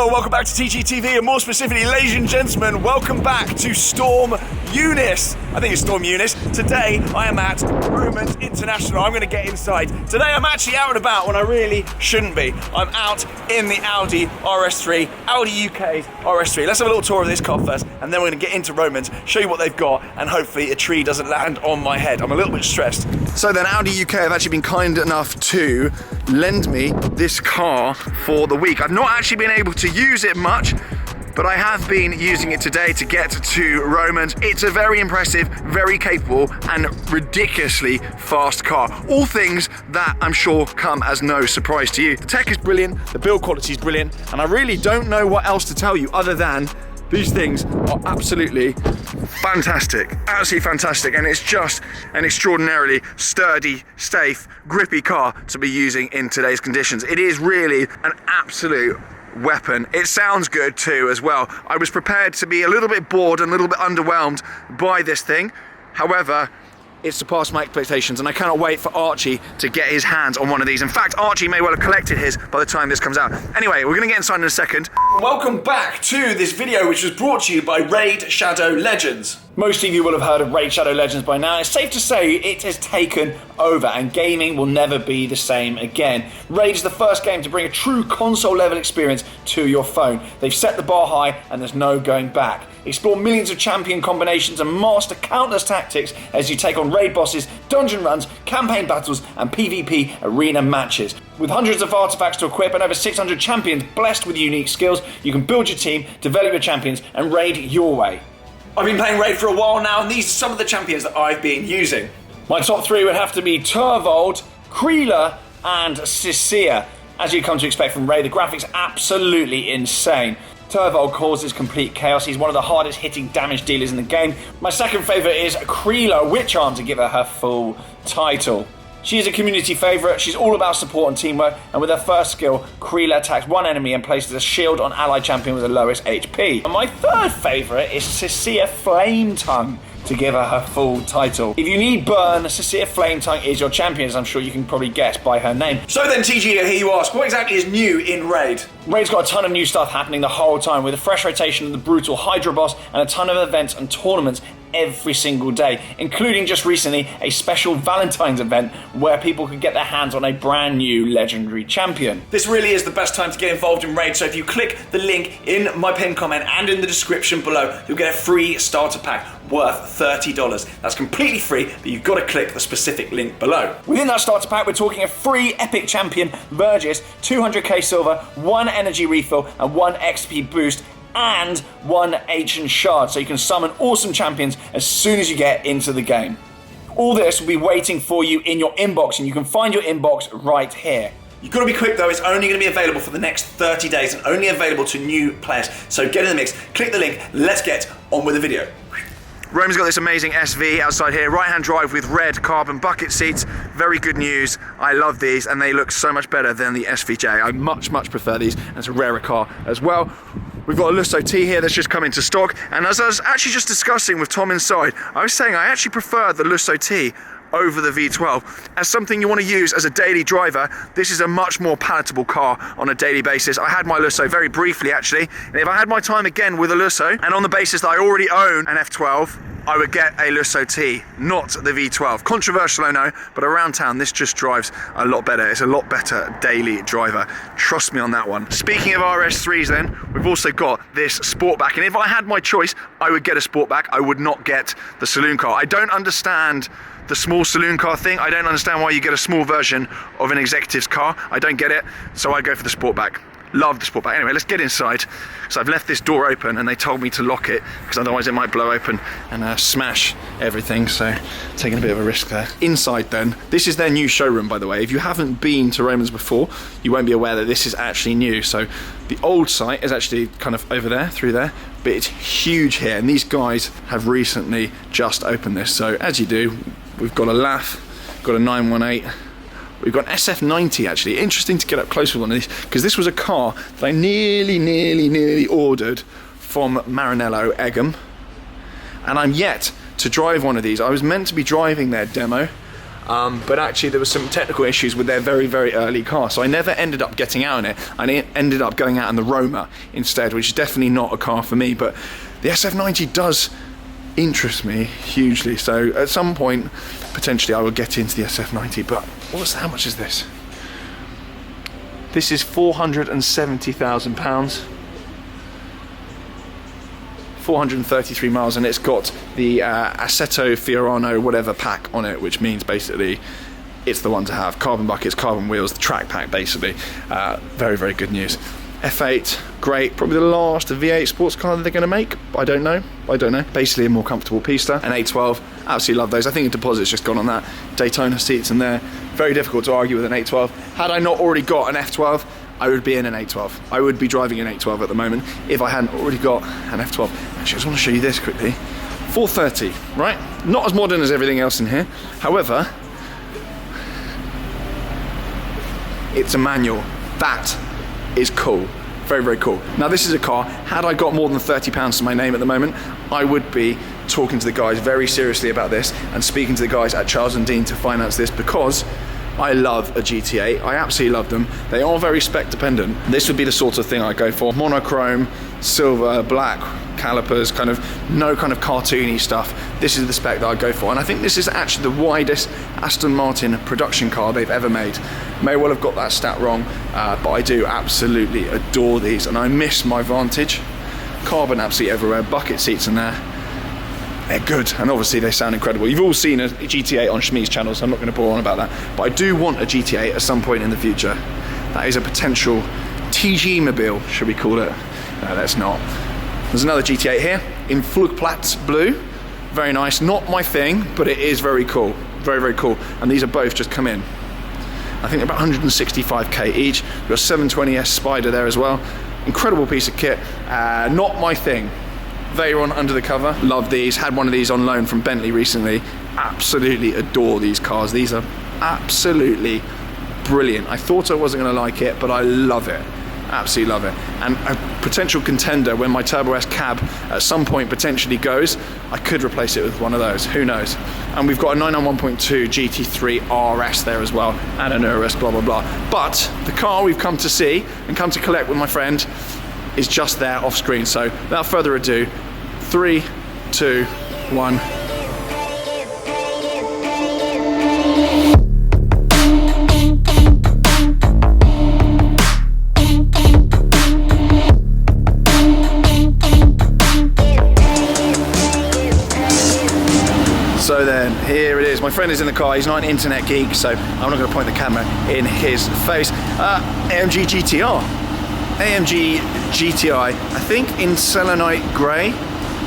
Welcome back to TGTV, and more specifically, ladies and gentlemen, welcome back to Storm Eunice. I think it's Storm Eunice. Today I am at Romans International. I'm going to get inside. Today I'm actually out and about when I really shouldn't be. I'm out in the Audi RS3, Audi UK's RS3. Let's have a little tour of this car first, and then we're going to get into Romans, show you what they've got, and hopefully a tree doesn't land on my head. I'm a little bit stressed. So then Audi UK have actually been kind enough to lend me this car for the week. I've not actually been able to use it much, but I have been using it today to get to Romans. It's a very impressive, very capable, and ridiculously fast car. All things that I'm sure come as no surprise to you. The tech is brilliant, the build quality is brilliant, and I really don't know what else to tell you other than these things are absolutely fantastic, and it's just an extraordinarily sturdy, safe, grippy car to be using in today's conditions. It is really an absolute weapon. It sounds good too as well. I was prepared to be a little bit bored and a little bit underwhelmed by this thing. However, it surpassed my expectations, and I cannot wait for Archie to get his hands on one of these. In fact, Archie may well have collected his by the time this comes out. Anyway, we're gonna get inside in a second. Welcome back to this video, which was brought to you by Raid Shadow Legends. Most of you will have heard of Raid Shadow Legends by now. It's safe to say it has taken over, and gaming will never be the same again. Raid is the first game to bring a true console level experience to your phone. They've set the bar high, and there's no going back. Explore millions of champion combinations and master countless tactics as you take on raid bosses, dungeon runs, campaign battles, and PvP arena matches. With hundreds of artifacts to equip and over 600 champions blessed with unique skills, you can build your team, develop your champions, and raid your way. I've been playing Raid for a while now, and these are some of the champions that I've been using. My top three would have to be Turvold, Kreela, and Cicea. As you come to expect from Raid, the graphics are absolutely insane. Turvold causes complete chaos. He's one of the hardest hitting damage dealers in the game. My second favourite is Kreela Witcharm, to give her full title. She is a community favourite. She's all about support and teamwork, and with her first skill, Kreela attacks one enemy and places a shield on allied champion with the lowest HP. And my third favourite is Cicea Flametongue, to give her full title. If you need burn, Cicea Flametongue is your champion, as I'm sure you can probably guess by her name. So then, TG, here you ask, what exactly is new in Raid? Raid's got a ton of new stuff happening the whole time, with a fresh rotation of the brutal Hydra boss and a ton of events and tournaments every single day, including just recently a special Valentine's event where people could get their hands on a brand new legendary champion. This really is the best time to get involved in Raid, so if you click the link in my pinned comment and in the description below, you'll get a free starter pack worth $30. That's completely free, but you've got to click the specific link below. Within that starter pack, we're talking a free epic champion, Burgess, 200k silver, 1 energy refill, and 1 XP boost, and 1 ancient shard, so you can summon awesome champions as soon as you get into the game. All this will be waiting for you in your inbox, and you can find your inbox right here. You've got to be quick though, it's only going to be available for the next 30 days and only available to new players. So get in the mix, click the link, let's get on with the video. Rome's got this amazing SV outside here, right-hand drive with red carbon bucket seats. Very good news. I love these, and they look so much better than the SVJ. I much prefer these, and it's a rarer car as well. We've got a Lusso T here that's just come into stock, and as I was actually just discussing with Tom inside, I was saying I actually prefer the Lusso T over the V12. As something you want to use as a daily driver, this is a much more palatable car on a daily basis. I had my Lusso very briefly actually, and if I had my time again with a Lusso, and on the basis that I already own an F12, I would get a Lusso T, not the V12. Controversial, I know, but around town this just drives a lot better. It's a lot better daily driver. Trust me on that one. Speaking of RS3s then, we've also got this Sportback, and if I had my choice, I would get a Sportback. I would not get the saloon car. I don't understand the small saloon car thing. I don't understand why you get a small version of an executive's car. I don't get it, so I go for the Sportback. Love the Sportback. Anyway, let's get inside. So I've left this door open and they told me to lock it because otherwise it might blow open and smash everything, so taking a bit of a risk there. Inside then, this is their new showroom, by the way. If you haven't been to Romans before, you won't be aware that this is actually new. So the old site is actually kind of over there, through there, but it's huge here, and these guys have recently just opened this. So as you do, we've got a LAF, got a 918, We've got an SF90 actually. Interesting to get up close with one of these, because this was a car that I nearly ordered from Maranello Egham, and I'm yet to drive one of these. I was meant to be driving their demo, but actually there were some technical issues with their very early car, so I never ended up getting out in it. I ended up going out in the Roma instead, which is definitely not a car for me, but the SF90 does interest me hugely, so at some point potentially I will get into the SF90. But how much is this? This is £470,000, 433 miles, and it's got the Assetto Fiorano whatever pack on it, which means basically it's the one to have. Carbon buckets, carbon wheels, the track pack basically. Very good news. F8, great. Probably the last V8 sports car that they're going to make. I don't know. Basically a more comfortable pista. An 812, absolutely love those. I think the deposit's just gone on that. Daytona seats in there. Very difficult to argue with an 812. Had I not already got an F12, I would be in an 812. I would be driving an 812 at the moment if I hadn't already got an F12. Actually, I just want to show you this quickly. 430, right? Not as modern as everything else in here. However, it's a manual. That is cool. Very cool. Now this is a car, had I got more than £30 to my name at the moment, I would be talking to the guys very seriously about this and speaking to the guys at Charles & Dean to finance this, because I love a GT8. I absolutely love them. They are very spec dependent. This would be the sort of thing I go for. Monochrome, silver, black, calipers, no cartoony stuff. This is the spec that I go for, and I think this is actually the widest Aston Martin production car they've ever made. May well have got that stat wrong, but I do absolutely adore these, and I miss my Vantage. Carbon absolutely everywhere, bucket seats in there. They're good, and obviously they sound incredible. You've all seen a GT8 on Shmee's channel, so I'm not going to bore on about that. But I do want a GT8 at some point in the future. That is a potential TG-mobile, should we call it? No, that's not. There's another GT8 here in Flugplatz blue. Very nice. Not my thing, but it is very cool. Very cool. And these are both just come in. I think they're about 165k each. We've got a 720S Spider there as well. Incredible piece of kit. Not my thing. Veyron under the cover. Love these. Had one of these on loan from Bentley recently. Absolutely adore these cars. These are absolutely brilliant. I thought I wasn't going to like it, but I love it. Absolutely love it. And a potential contender when my Turbo S cab at some point potentially goes, I could replace it with one of those. Who knows? And we've got a 991.2 GT3 RS there as well, and an Urus, blah blah blah. But the car we've come to see and come to collect with my friend is just there off screen. So without further ado, 3, 2, 1. So then, here it is. My friend is in the car. He's not an internet geek, so I'm not going to point the camera in his face. AMG GTR. AMG GTI, I think in selenite grey.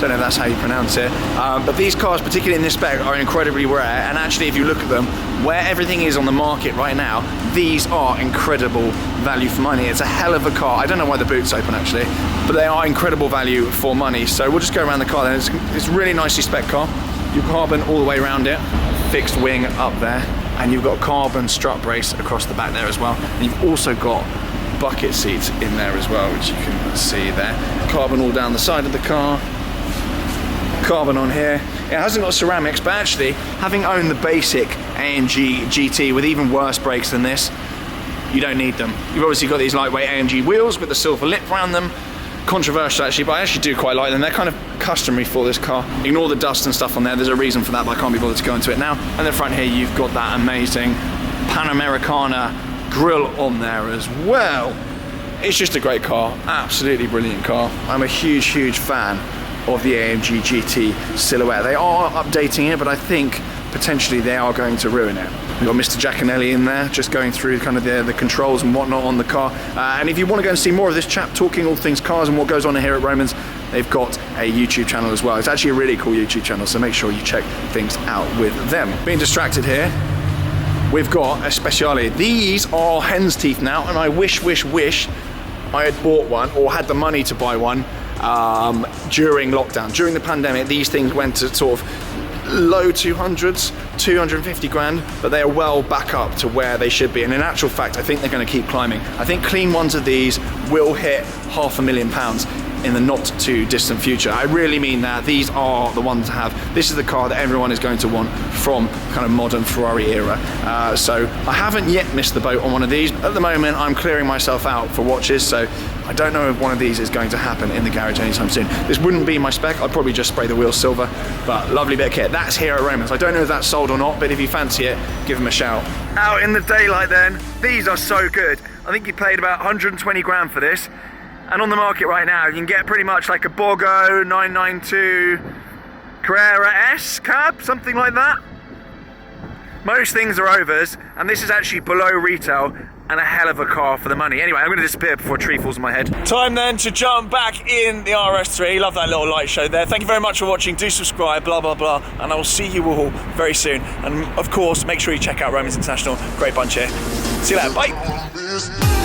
Don't know if that's how you pronounce it. But these cars, particularly in this spec, are incredibly rare. And actually, if you look at them, where everything is on the market right now, these are incredible value for money. It's a hell of a car. I don't know why the boot's open actually, but they are incredible value for money. So we'll just go around the car then. It's a really nicely spec car. You've carbon all the way around it, fixed wing up there, and you've got carbon strut brace across the back there as well. And you've also got bucket seats in there as well, which you can see there. Carbon all down the side of the car. Carbon on here. It hasn't got ceramics, but actually, having owned the basic AMG GT with even worse brakes than this, you don't need them. You've obviously got these lightweight AMG wheels with the silver lip around them. Controversial actually, but I actually do quite like them. They're kind of customary for this car. Ignore the dust and stuff on there. There's a reason for that, but I can't be bothered to go into it now. And the front here, you've got that amazing Panamericana grille on there as well. It's just a great car. Absolutely brilliant car. I'm a huge fan of the AMG GT silhouette. They are updating it, but I think potentially they are going to ruin it. We've got Mr. Giaconelli in there, just going through kind of the controls and whatnot on the car. And if you want to go and see more of this chap talking all things cars and what goes on here at Romans, they've got a YouTube channel as well. It's actually a really cool YouTube channel, so make sure you check things out with them. Being distracted here, we've got a Speciale. These are hen's teeth now, and I wish I had bought one or had the money to buy one during lockdown. During the pandemic, these things went to sort of low 200s 250 grand, but they are well back up to where they should be. And in actual fact, I think they're going to keep climbing. I think clean ones of these will hit £500,000 in the not too distant future. I really mean that. These are the ones to have. This is the car that everyone is going to want from kind of modern Ferrari era. So I haven't yet missed the boat on one of these. At the moment, I'm clearing myself out for watches, so I don't know if one of these is going to happen in the garage anytime soon. This wouldn't be my spec. I'd probably just spray the wheels silver, but lovely bit of kit. That's here at Romans. I don't know if that's sold or not, but if you fancy it, give them a shout. Out in the daylight then, these are so good. I think you paid about 120 grand for this. And on the market right now, you can get pretty much like a Borgo 992 Carrera S cab, something like that. Most things are overs, and this is actually below retail and a hell of a car for the money. Anyway, I'm going to disappear before a tree falls on my head. Time then to jump back in the RS3. Love that little light show there. Thank you very much for watching. Do subscribe, blah, blah, blah. And I will see you all very soon. And of course, make sure you check out Romans International. Great bunch here. See you later. Bye.